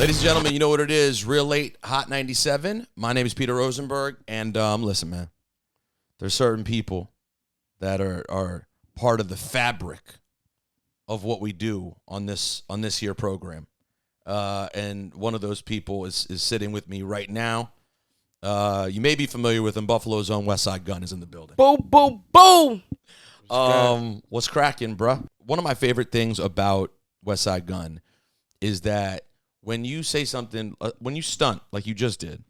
Ladies and gentlemen, you know what it is. Real Late Hot 97. My name is Peter Rosenberg. And listen, man, there's certain people that are part of the fabric of what we do on this here program. And one of those people is sitting with me right now. You may be familiar with him. Buffalo's own Westside Gunn is in the building. Boom, boom, boom. What's cracking, bruh? One of my favorite things about Westside Gunn is that when you say something, when you stunt like you just did,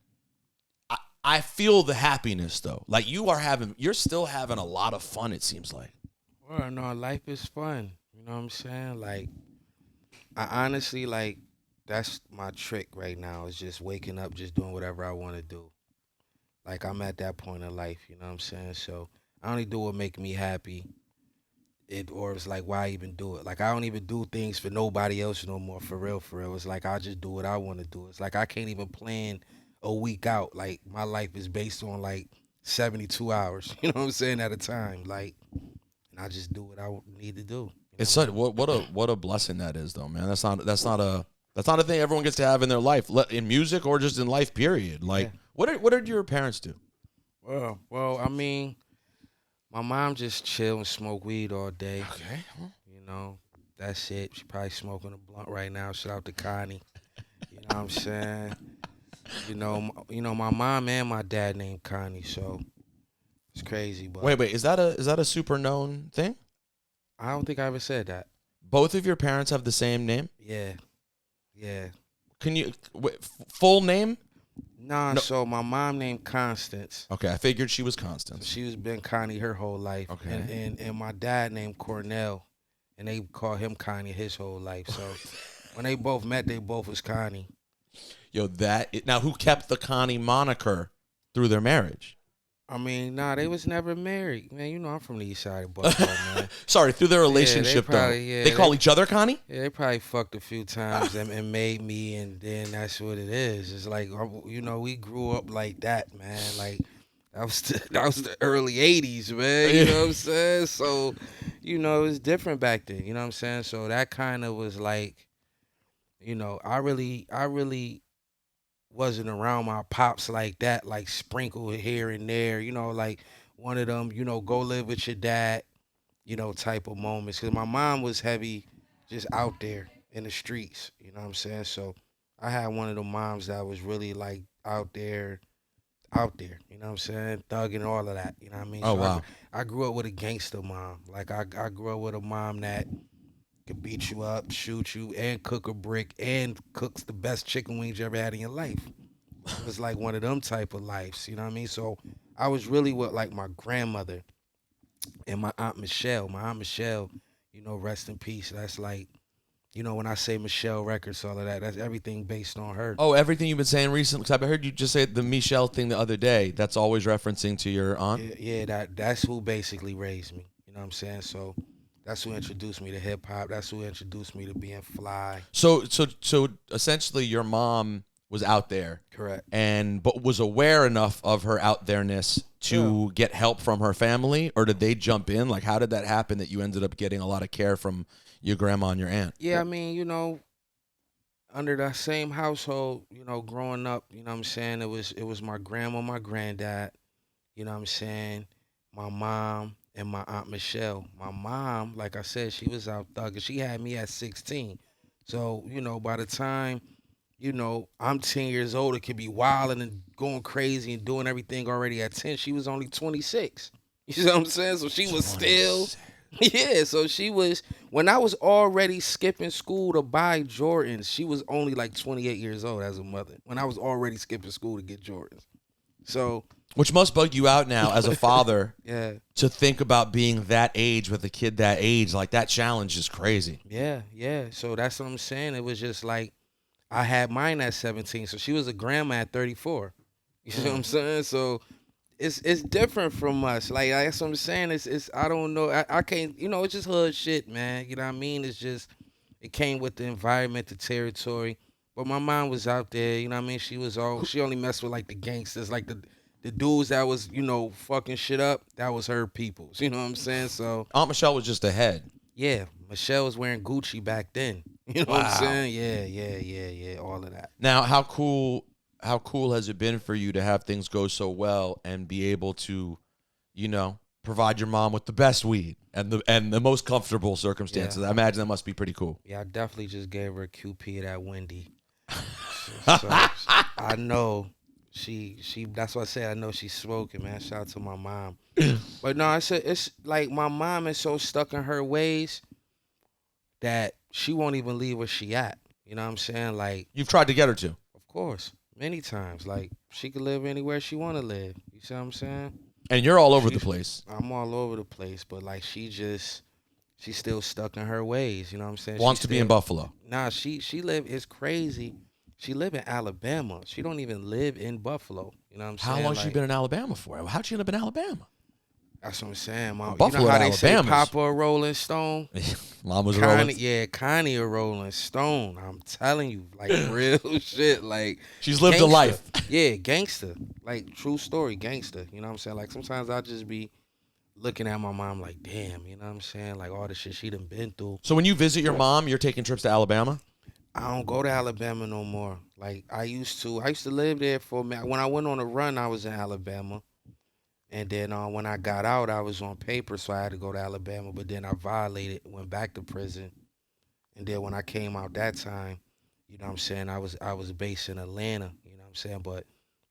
I feel the happiness though. Like you're still having a lot of fun. It seems like. Well, no, life is fun. You know what I'm saying? Like, I honestly like that's my trick right now. Is just waking up, just doing whatever I want to do. Like I'm at that point in life. You know what I'm saying? So I only do what make me happy. Or it's like, why even do it? Like I don't even do things for nobody else no more. For real, for real. It's like I just do what I want to do. It's like I can't even plan a week out. Like my life is based on like 72 hours. You know what I'm saying, at a time. Like, and I just do what I need to do. You know It's such what a blessing that is, though, man. That's not a thing everyone gets to have in their life, in music or just in life. Period. Like, yeah. What did your parents do? Well, I mean, my mom just chill and smoke weed all day. Okay. You know, that's it. She probably smoking a blunt right now. Shout out to Connie. You know what I'm saying? You know, my mom and my dad named Connie, so it's crazy. But wait, is that a super known thing? I don't think I ever said that. Both of your parents have the same name? Yeah. Can you full name? Nah, no. So my mom named Constance. Okay, I figured she was Constance. So she was been Connie her whole life. Okay. And my dad named Cornell, and they call him Connie his whole life. So when they both met, they both was Connie. Yo, now who kept the Connie moniker through their marriage? I mean, nah, they was never married. Man, you know I'm from the east side of Buffalo, man. Sorry, through their relationship, though. They call each other Connie? Yeah, they probably fucked a few times and made me, and then that's what it is. It's like, you know, we grew up like that, man. Like, that was the early 80s, man. You know what I'm saying? So, you know, it was different back then. You know what I'm saying? So that kind of was like, you know, I really wasn't around my pops like that, like sprinkled here and there, you know, like one of them, you know, go live with your dad, you know, type of moments. Because my mom was heavy just out there in the streets, you know what I'm saying? So I had one of the moms that was really like out there, you know what I'm saying? Thugging and all of that, you know what I mean? Oh, so wow. I grew up with a gangster mom. Like I grew up with a mom that could beat you up, shoot you, and cook a brick, and cooks the best chicken wings you ever had in your life. It was like one of them type of lives, you know what I mean? So I was really with like my grandmother and my Aunt Michelle. My Aunt Michelle, you know, rest in peace. That's like, you know, when I say Michelle Records, all of that, that's everything based on her. Oh, everything you've been saying recently, because I heard you just say the Michelle thing the other day. That's always referencing to your aunt? Yeah, that's who basically raised me, you know what I'm saying? So that's who introduced me to hip hop. That's who introduced me to being fly. So essentially, your mom was out there, correct, but was aware enough of her out there-ness to get help from her family, or did they jump in? Like, how did that happen that you ended up getting a lot of care from your grandma and your aunt? Yeah, I mean, you know, under the same household, you know, growing up, you know what I'm saying, it was my grandma, my granddad, you know what I'm saying, my mom, and my Aunt Michelle. My mom, like I said, she was out thugging. She had me at 16. So, you know, by the time, you know, I'm 10 years old, it could be wilding and going crazy and doing everything already at 10. She was only 26. You know what I'm saying? So she was still, yeah, so she was, when I was already skipping school to buy Jordans, she was only like 28 years old as a mother. When I was already skipping school to get Jordans. So, which must bug you out now as a father. Yeah. To think about being that age with a kid that age, like that challenge is crazy. Yeah. So that's what I'm saying. It was just like I had mine at 17, so she was a grandma at 34. You know what I'm saying? So it's different from us. Like that's what I'm saying. It's I don't know. I can't. You know, it's just hood shit, man. You know what I mean? It's just it came with the environment, the territory. But my mom was out there. You know what I mean? She only messed with like the gangsters, like the dudes that was, you know, fucking shit up, that was her peoples. You know what I'm saying? So Aunt Michelle was just ahead. Yeah, Michelle was wearing Gucci back then. You know what I'm Wow. saying? Yeah. All of that. Now, how cool has it been for you to have things go so well and be able to, provide your mom with the best weed and the most comfortable circumstances? Yeah. I imagine that must be pretty cool. Yeah, I definitely just gave her a QP of that Wendy. So I know she that's what I said. I know she's smoking, man. Shout out to my mom. But no, it's like my mom is so stuck in her ways that she won't even leave where she at. You know what I'm saying? Like, You've tried to get her to. of course, many times. Like, she could live anywhere she want to live. You see what I'm saying? And you're all over the place. I'm all over the place, but like she's still stuck in her ways. You know what I'm saying? Wants to be in Buffalo. Nah, she live. It's crazy. She live in Alabama. She don't even live in Buffalo. You know what I'm saying? How long she been in Alabama for? How'd she end up in Alabama? That's what I'm saying, Mom. Buffalo, you know how they say Alabama's. Papa a Rolling Stone? Mom was Connie, rolling. yeah, Connie a Rolling Stone. I'm telling you, like real shit. Like She's lived a gangster. life. Yeah, gangster. Like true story, gangster. You know what I'm saying? Like sometimes I'll just be looking at my mom like, damn, you know what I'm saying? Like all the shit she done been through. So when you visit your mom, you're taking trips to Alabama? I don't go to Alabama no more. Like I used to live there for a minute. When I went on a run, I was in Alabama. And then when I got out, I was on paper, so I had to go to Alabama. But then I violated, went back to prison. And then when I came out that time, you know what I'm saying, I was based in Atlanta, you know what I'm saying? But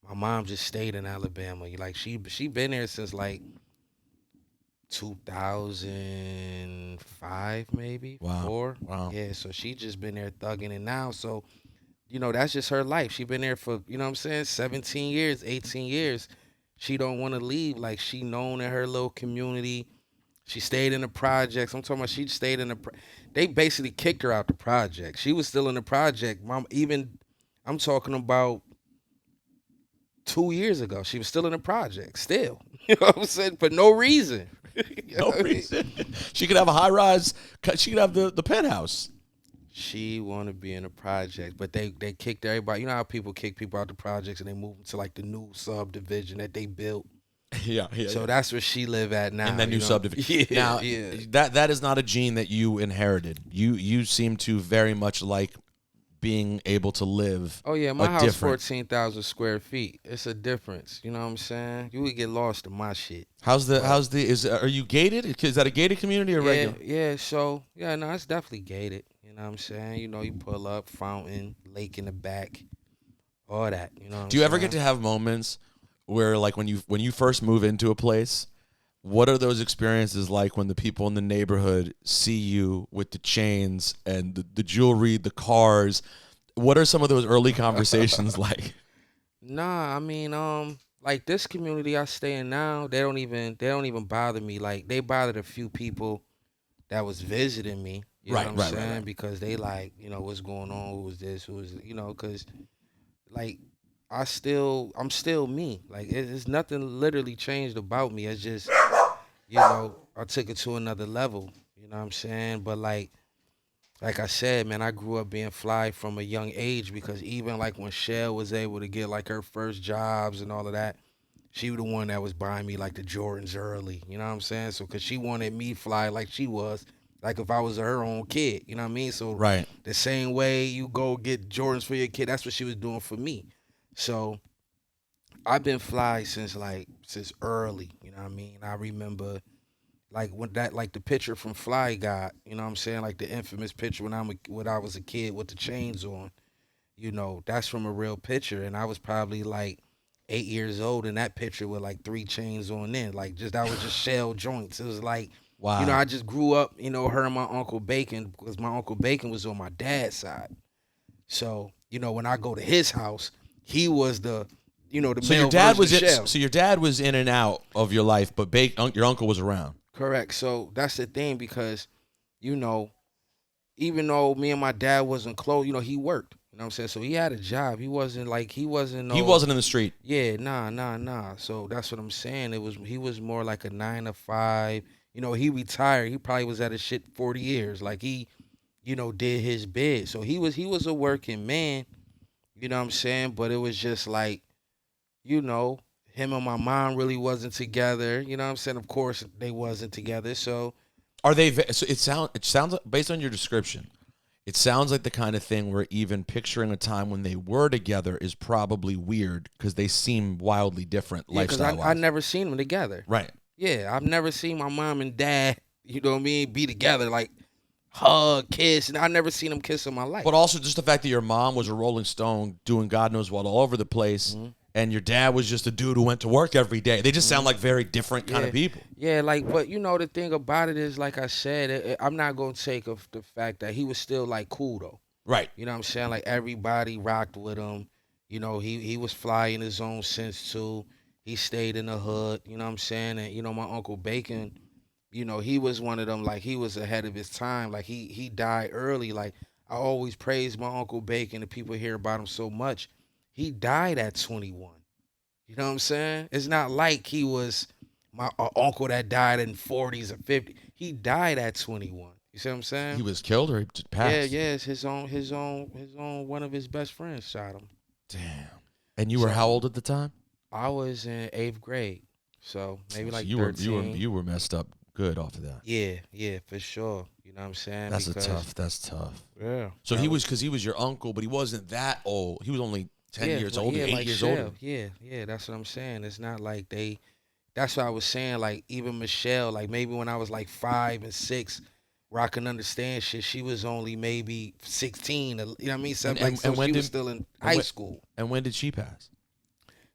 my mom just stayed in Alabama. Like she been there since like 2005 maybe. Wow. 4. Wow. Yeah, so she just been there thugging it now. So, that's just her life. She been there for, you know what I'm saying, 17 years, 18 years. She don't want to leave. Like, she known in her little community. She stayed in the projects. I'm talking about she stayed in they basically kicked her out the project. She was still in the project. I'm talking about 2 years ago. She was still in the project, still. You know what I'm saying? For no reason. No reason. She could have a high rise. She could have the penthouse. She want to be in a project, but they kicked everybody. You know how people kick people out the projects and they move them to like the new subdivision that they built. Yeah. So that's where she live at now. In that new subdivision. Yeah, now, yeah. that is not a gene that you inherited. You seem to very much like being able to live. Oh yeah, my house different. 14,000 square feet. It's a difference. You know what I'm saying? You would get lost in my shit. Are you gated? Is that a gated community or regular? Yeah. So no, it's definitely gated. You know what I'm saying? You pull up, fountain, lake in the back, all that. You know. Do you ever get to have moments where, like, when you first move into a place, what are those experiences like when the people in the neighborhood see you with the chains and the jewelry, the cars? What are some of those early conversations like? Nah, I mean, like this community I stay in now, they don't even bother me. Like they bothered a few people that was visiting me. You know what I'm saying? Right. Because they like, what's going on? Who was this? Who was, because like I'm still me. Like it's nothing literally changed about me. It's just, I took it to another level. You know what I'm saying? But like I said, man, I grew up being fly from a young age because even like when Shell was able to get like her first jobs and all of that, she was the one that was buying me like the Jordans early. You know what I'm saying? So because she wanted me fly like she was. Like if I was her own kid, you know what I mean? So Right. The same way you go get Jordans for your kid, that's what she was doing for me. So I've been fly since early, you know what I mean? I remember like when the picture from Fly got, you know what I'm saying? Like the infamous picture when I was a kid with the chains on, that's from a real picture. And I was probably like 8 years old in that picture with like 3 chains on in. That was just shell joints. It was like, Wow. I just grew up, her and my Uncle Bacon, because my Uncle Bacon was on my dad's side. So, when I go to his house, he was the, the so male your dad version of was Shell. so your dad was in and out of your life, but your uncle was around. Correct. So that's the thing because, even though me and my dad wasn't close, he worked. You know what I'm saying? So he had a job. He wasn't He wasn't in the street. Yeah, nah. So that's what I'm saying. He was more like a 9 to 5. He retired. He probably was at his shit 40 years. Like he, did his bid. So he was a working man. You know what I'm saying? But it was just like, him and my mom really wasn't together. You know what I'm saying? Of course they wasn't together. So Are they? So it sounds based on your description, it sounds like the kind of thing where even picturing a time when they were together is probably weird because they seem wildly different Yeah, because lifestyle-wise. I never seen them together. Right. Yeah, I've never seen my mom and dad, you know what I mean, be together, like hug, kiss, and I never seen them kiss in my life. But also just the fact that your mom was a Rolling Stone doing God knows what all over the place, and your dad was just a dude who went to work every day. They just sound like very different kind of people. Yeah, like, but you know, the thing about it is, like I said, I'm not going to take of the fact that he was still, like, cool, though. Right. You know what I'm saying? Like, everybody rocked with him. You know, he was fly in his own sense, too. He stayed in the hood, you know what I'm saying? And, you know, my Uncle Bacon, you know, he was one of them, like, he was ahead of his time. Like, he died early. Like, I always praise my Uncle Bacon, and people hear about him so much. He died at 21. You know what I'm saying? It's not like he was my uncle that died in 40s or 50s. He died at 21. You see what I'm saying? He was killed or he just passed? Yeah, it's his own, one of his best friends shot him. Damn. And you were how old at the time? I was in 8th grade. So maybe like you 13. You were messed up good off of that. Yeah, for sure. You know what I'm saying? That's tough. Yeah. So he was, because he was your uncle, but he wasn't that old. He was only 10 years older, 8 like years older. Yeah, that's what I'm saying. It's not like that's what I was saying, like even Michelle, like maybe when I was like 5 and 6, where I can understand shit, she was only maybe 16, you know what I mean? Something like, so she was still in high school. And when did she pass?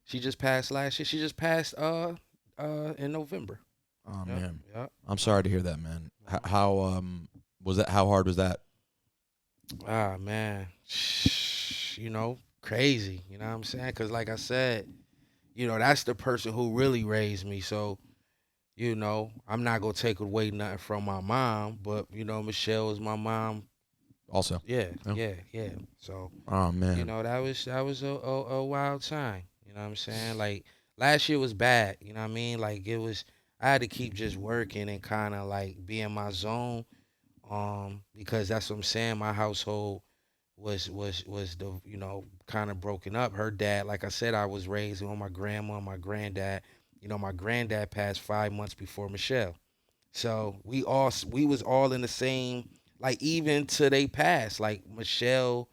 She just passed last year. She just passed in November. Oh, man. Yep. I'm sorry to hear that, man. How was that? How hard was that? Ah, man. You know, crazy. You know what I'm saying? Because like I said, you know, that's the person who really raised me. So, you know, I'm not going to take away nothing from my mom. But, you know, Michelle was my mom. Also. Yeah. So, oh, man. You know, that was a wild time. You know what I'm saying? Like, last year was bad. You know what I mean? Like, I had to keep just working and kind of like be in my zone. Because that's what I'm saying. My household was the, you know, kind of broken up. Her dad, like I said, I was raised on my grandma, my granddad. You know, my granddad passed 5 months before Michelle. So we was all in the same, like even till they passed, like Michelle,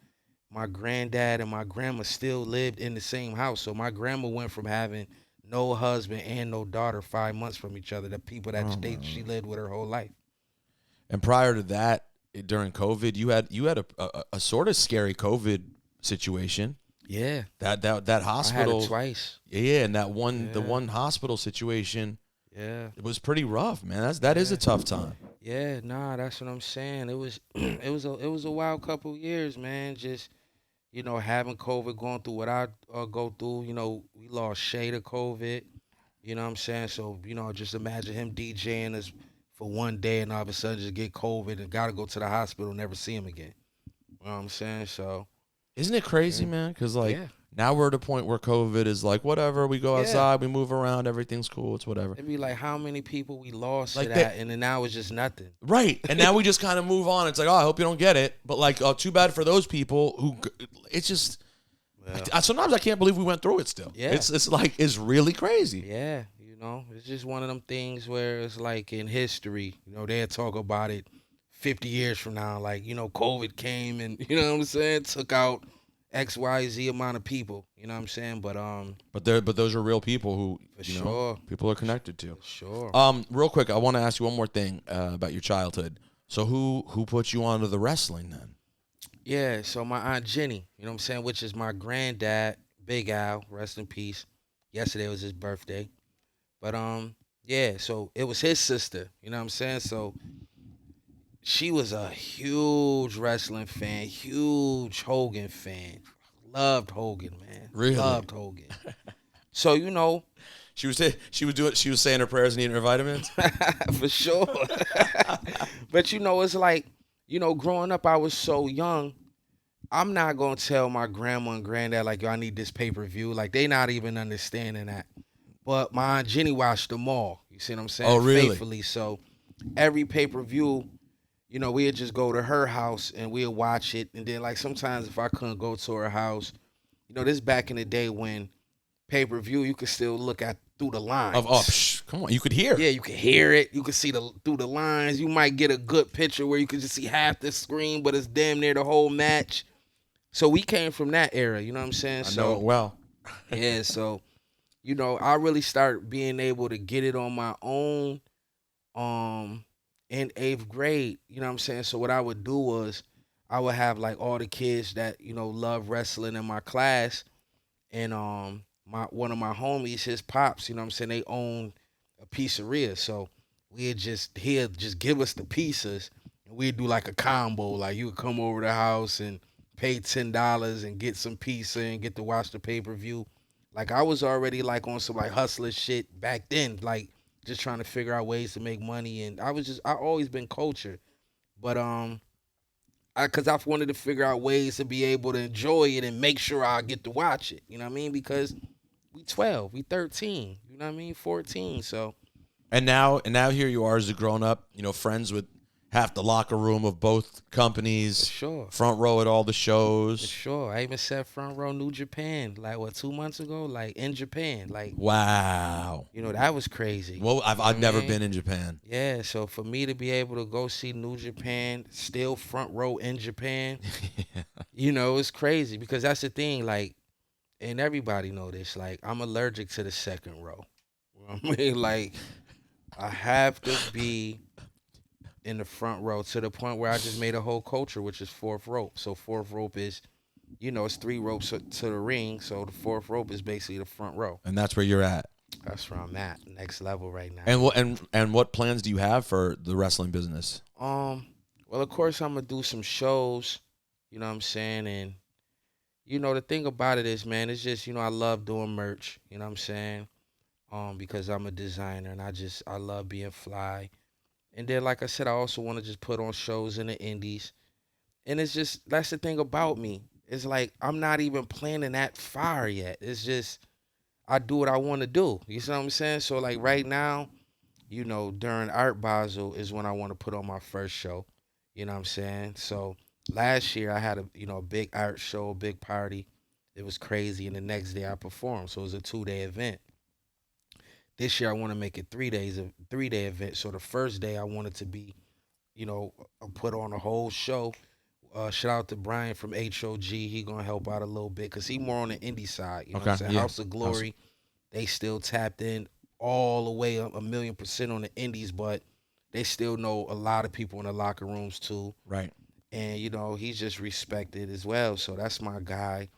my granddad and my grandma still lived in the same house. So my grandma went from having no husband and no daughter 5 months from each other to people that she lived with her whole life. And prior to that, during COVID, you had a sort of scary COVID situation. Yeah. That hospital. I had it twice. Yeah, and the one hospital situation. Yeah. It was pretty rough, man. That is a tough time. Yeah, nah, that's what I'm saying. It was it was a wild couple of years, man. Just, you know, having COVID, going through what I go through. You know, we lost Shay to COVID. You know what I'm saying? So, you know, just imagine him DJing us for one day and all of a sudden just get COVID and got to go to the hospital and never see him again. You know what I'm saying? So. Isn't it crazy, man? Because, like, now we're at a point where COVID is like, whatever, we go outside, we move around, everything's cool, it's whatever. It'd be like how many people we lost like to that, and then now it's just nothing. Right. And now we just kind of move on. It's like, oh, I hope you don't get it. But, like, oh, too bad for those people who, it's just, sometimes I can't believe we went through it still. Yeah. It's like, it's really crazy. Yeah. You know, it's just one of them things where it's like in history, you know, they'll talk about it 50 years from now. Like, you know, COVID came and, you know what I'm saying, took out XYZ amount of people. You know what I'm saying? But those are real people who, sure, people are connected to. For sure. Real quick, I want to ask you one more thing about your childhood. So who put you onto the wrestling then? Yeah, so my Aunt Jenny, you know what I'm saying, which is my granddad, Big Al, rest in peace. Yesterday was his birthday. But yeah, so it was his sister, you know what I'm saying? So she was a huge wrestling fan, huge Hogan fan. Loved Hogan, man. Really? Loved Hogan. So, you know, she was saying her prayers and eating her vitamins? For sure. But you know, it's like, you know, growing up I was so young. I'm not going to tell my grandma and granddad like, yo, I need this pay-per-view. Like, they not even understanding that. But my Aunt Jenny watched them all. You see what I'm saying? Oh, really? Faithfully. So every pay-per-view, you know, we'd just go to her house and we'd watch it. And then, like, sometimes if I couldn't go to her house, you know, this back in the day when pay-per-view, you could still look at through the lines. Come on, you could hear. Yeah, you can hear it. You can see through the lines. You might get a good picture where you can just see half the screen, but it's damn near the whole match. So we came from that era, you know what I'm saying? I know it well. Yeah, so, you know, I really started being able to get it on my own in 8th grade, you know what I'm saying? So what I would do was I would have like all the kids that, you know, love wrestling in my class, and one of my homies, his pops, you know what I'm saying, they own a pizzeria. So he'd just give us the pizzas, and we'd do like a combo. Like you would come over the house and pay $10 and get some pizza and get to watch the pay-per-view. Like I was already like on some like hustler shit back then, like just trying to figure out ways to make money. And I always been cultured, but cause I wanted to figure out ways to be able to enjoy it and make sure I get to watch it. You know what I mean? Because we 12, we 13, you know what I mean? 14. So. And now here you are as a grown up, you know, friends with half the locker room of both companies. For sure. Front row at all the shows. For sure. I even sat front row New Japan, like 2 months ago, like in Japan. Like, wow. You know, that was crazy. Well, I've never been in Japan. Yeah, so for me to be able to go see New Japan, still front row in Japan, you know, it's crazy, because that's the thing, like, and everybody know this, like, I'm allergic to the second row. You know what I mean? Like, I have to be in the front row, to the point where I just made a whole culture, which is 4th rope. So 4th rope is, you know, it's 3 ropes to the ring. So the 4th rope is basically the front row. And that's where you're at. That's where I'm at, next level right now. And what plans do you have for the wrestling business? Well, of course I'm gonna do some shows, you know what I'm saying? And you know, the thing about it is, man, it's just, you know, I love doing merch, you know what I'm saying? Because I'm a designer, and I love being fly. And then, like I said, I also want to just put on shows in the indies. And it's just, that's the thing about me. It's like, I'm not even planning that far yet. It's just, I do what I want to do. You see what I'm saying? So, like, right now, you know, during Art Basel is when I want to put on my first show. You know what I'm saying? So, last year, I had a big art show, a big party. It was crazy. And the next day, I performed. So, it was a 2-day event. This year I want to make it 3-day event. So the first day I want it to be, you know, put on a whole show. Shout out to Brian from HOG. He gonna help out a little bit, because he more on the indie side. You know what I'm saying? Yeah. House of Glory, they still tapped in all the way up 1,000,000% on the indies, but they still know a lot of people in the locker rooms too. Right. And you know, he's just respected as well. So that's my guy.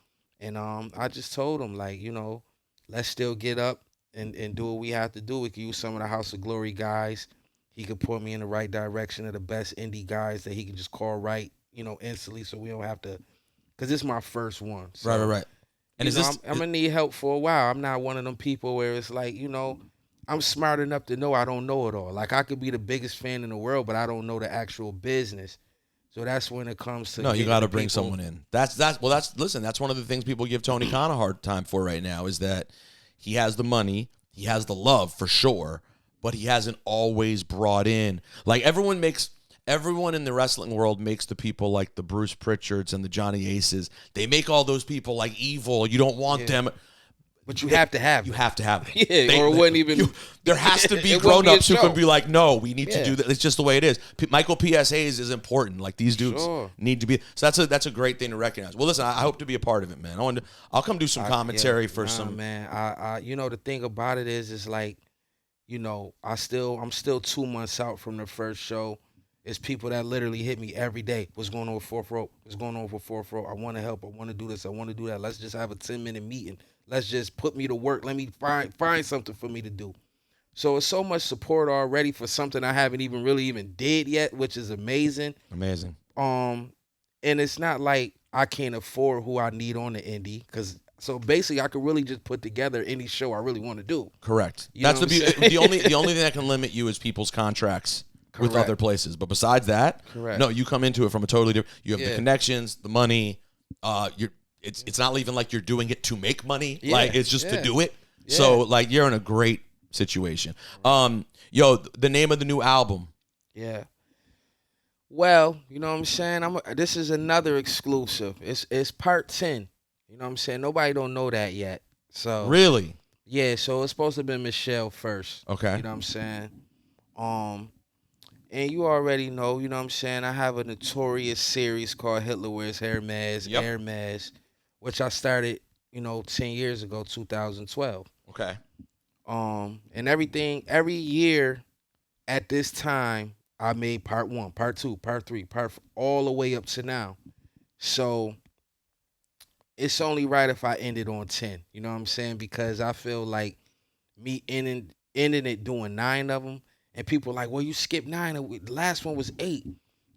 And I just told him, like, you know, let's still get up and do what we have to do. We can use some of the House of Glory guys. He could point me in the right direction of the best indie guys that he can just call right, you know, instantly, so we don't have to, because this is my first one. So, right. And is this, I'm going to need help for a while. I'm not one of them people where it's like, you know, I'm smart enough to know I don't know it all. Like, I could be the biggest fan in the world, but I don't know the actual business. So that's when it comes to, no, you got to bring someone in. That's one of the things people give Tony Khan a hard time for right now, is that he has the money, he has the love for sure, but he hasn't always brought in, like, everyone in the wrestling world makes the people like the Bruce Pritchards and the Johnny Aces. They make all those people like evil. You don't want them. But you have to have them. You have to have them. Yeah, or it wouldn't even. There has to be grown-ups who can be like, no, we need to do that. It's just the way it is. Michael P.S. Hayes is important. Like, these dudes need to be. So that's a great thing to recognize. Well, listen, I hope to be a part of it, man. I'll come do some commentary for some. Man, I you know, the thing about it is like, you know, I'm still 2 months out from the first show. It's people that literally hit me every day. What's going on with 4th rope? What's going on with 4th rope? I want to help. I want to do this. I want to do that. Let's just have a 10-minute meeting. Let's just put me to work. Let me find something for me to do. So it's so much support already for something I haven't even did yet, which is amazing. Amazing. And it's not like I can't afford who I need on the indie, because so basically I could really just put together any show I really want to do. Correct. That's the only thing that can limit you is people's contracts. Correct. With other places, but besides that, correct. No, you come into it from a totally different. You have the connections, the money. It's not even like you're doing it to make money. Like, it's just to do it. Yeah. So, like, you're in a great situation. The name of the new album. Yeah. Well, you know what I'm saying? This is another exclusive. It's part 10. You know what I'm saying? Nobody don't know that yet. So really, Yeah, so it's supposed to have been Michelle first. Okay. You know what I'm saying? And you already know, you know what I'm saying? I have a notorious series called Hitler Wears Hermes, Yep. Hermes, which I started, 10 years ago, 2012. Okay. And every year at this time, I made part 1, part 2, part 3, all the way up to now. So it's only right if I ended on 10. You know what I'm saying? Because I feel like me ending it doing 9 of them, and people like, well, you skipped 9. The last one was 8,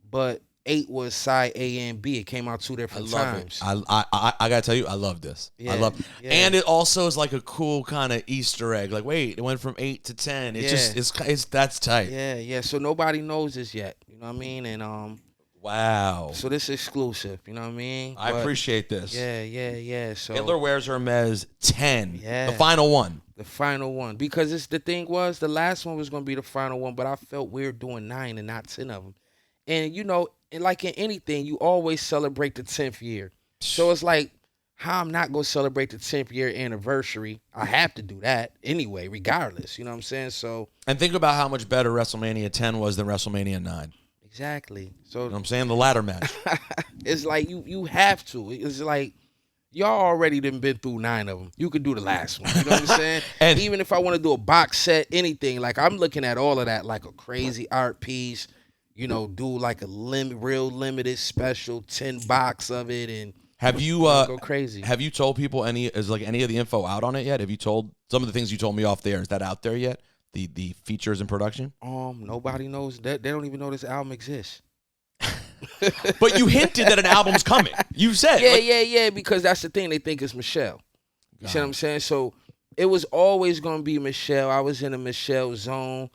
but 8 was side A and B. It came out 2 different times. I gotta tell you, I love this. Yeah, I love, yeah. and it also is like a cool kind of Easter egg. Like, wait, it went from 8 to 10. It's that's tight. Yeah. So nobody knows this yet. You know what I mean? And Wow. so this is exclusive. You know what I mean? I appreciate this. Yeah. So Hitler Wears Hermes 10. Yeah. The final one. the final one, because the thing was, the last one was gonna be the final one, but I felt weird doing 9 and not 10 of them. And like in anything, you always celebrate the 10th year. So it's like, how I'm not gonna celebrate the 10th year anniversary? I have to do that anyway, regardless. You know what I'm saying? So And think about how much better WrestleMania 10 was than WrestleMania 9. exactly. So You know what I'm saying? The ladder match. it's like you have to. It's like y'all already done been through 9 of them. You could do the last one. You know what I'm saying? And- even if I want to do a box set, anything, like I'm looking at all of that like a crazy art piece. Do like a real limited special 10 box of it and Have you go crazy. Have you told people any of the info out on it yet? Have you told some of the things you told me off there? Is that out there yet? The features and production? Nobody knows that. They don't even know this album exists. But you hinted that an album's coming. You said Yeah, because that's the thing. They think it's Michelle. You see what I'm saying? So it was always gonna be Michelle. I was in a Michelle zone.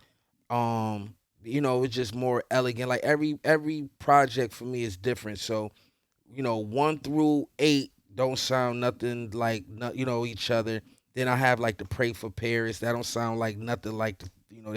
It's just more elegant. Like every project for me is different. So, 1 through 8 don't sound nothing like each other. Then I have like the Pray for Paris. That don't sound like nothing like the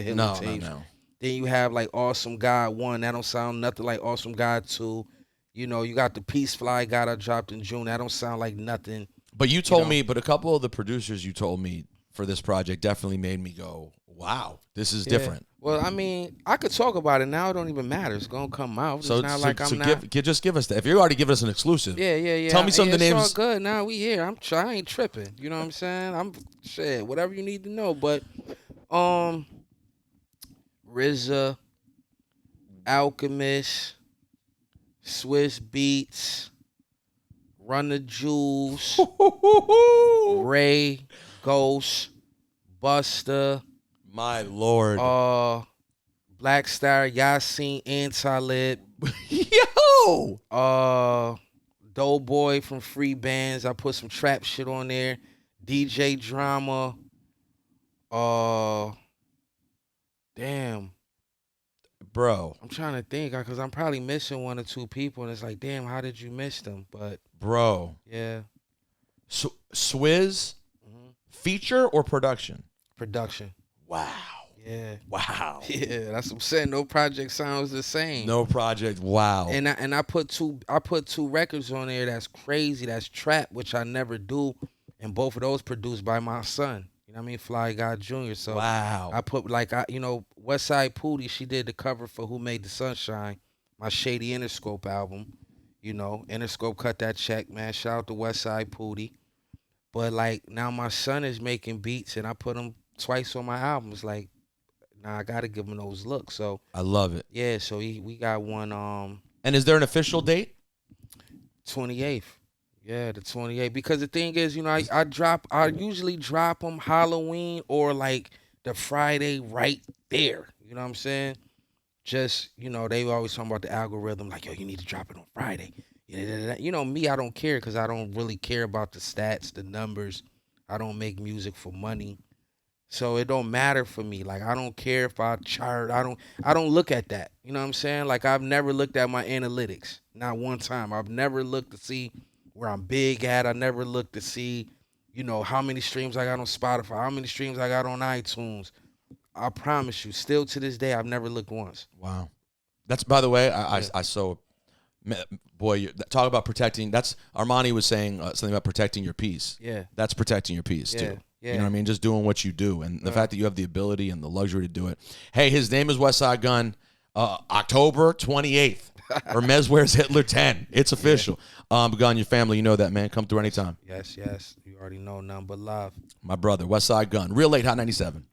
Hitler tapes. No. Then you have like Awesome God 1. That don't sound nothing like Awesome God 2. You got the Peace Fly God I dropped in June. That don't sound like nothing. But you told me, but a couple of the producers you told me for this project definitely made me go, wow, this is different. Well, I mean, I could talk about it now. It don't even matter. It's gonna come out. It's not like I'm not. Just give us that. If you already give us an exclusive. Yeah. Tell me some of the names. It's all good. Now we here. I ain't tripping. You know what I'm saying? I'm whatever you need to know. But RZA, Alchemist, Swizz Beatz, Run the Jewlz, Ray, Ghost, Busta. My Lord. Blackstar, Yasin, Anti-Lib. Yo! Doughboy from Free Bands. I put some trap shit on there. DJ Drama. Damn. Bro. I'm trying to think because I'm probably missing 1 or 2 people, and it's like, damn, how did you miss them? But bro. Yeah. Swizz, feature or production? Production. Wow. Yeah. Wow. Yeah, that's what I'm saying. No project sounds the same. No project. Wow. And I put two records on there that's crazy, that's trap, which I never do. And both of those produced by my son. You know what I mean? Fly God Jr. So wow. I put Westside Pootie, she did the cover for Who Made the Sunshine, my Shady Interscope album. Interscope cut that check, man. Shout out to Westside Pootie. But now my son is making beats and I put them twice on my albums. Like, nah, I gotta give him those looks. So I love it. Yeah, so we got one And is there an official date? 28th. Yeah, the 28th. Because the thing is, I usually drop them Halloween or like the Friday right there. You know what I'm saying? Just, they always talking about the algorithm, like, yo, you need to drop it on Friday. Me, I don't care because I don't really care about the stats, the numbers. I don't make music for money. So it don't matter for me. Like, I don't care if I chart. I don't look at that. You know what I'm saying? Like, I've never looked at my analytics. Not one time. I've never looked to see where I'm big at. I never looked to see, how many streams I got on Spotify, how many streams I got on iTunes. I promise you, still to this day, I've never looked once. Wow. That's, by the way, I saw, boy, talk about protecting. That's, Armani was saying something about protecting your peace. Yeah. That's protecting your peace, too. Yeah. You know what I mean? Just doing what you do. And the fact that you have the ability and the luxury to do it. Hey, his name is Westside Gunn. October 28th. Hermes Wears Hitler 10. It's official. Gunn, your family, you know that, man. Come through anytime. Yes. You already know, nothing but love. My brother, Westside Gunn. Real late Hot 97.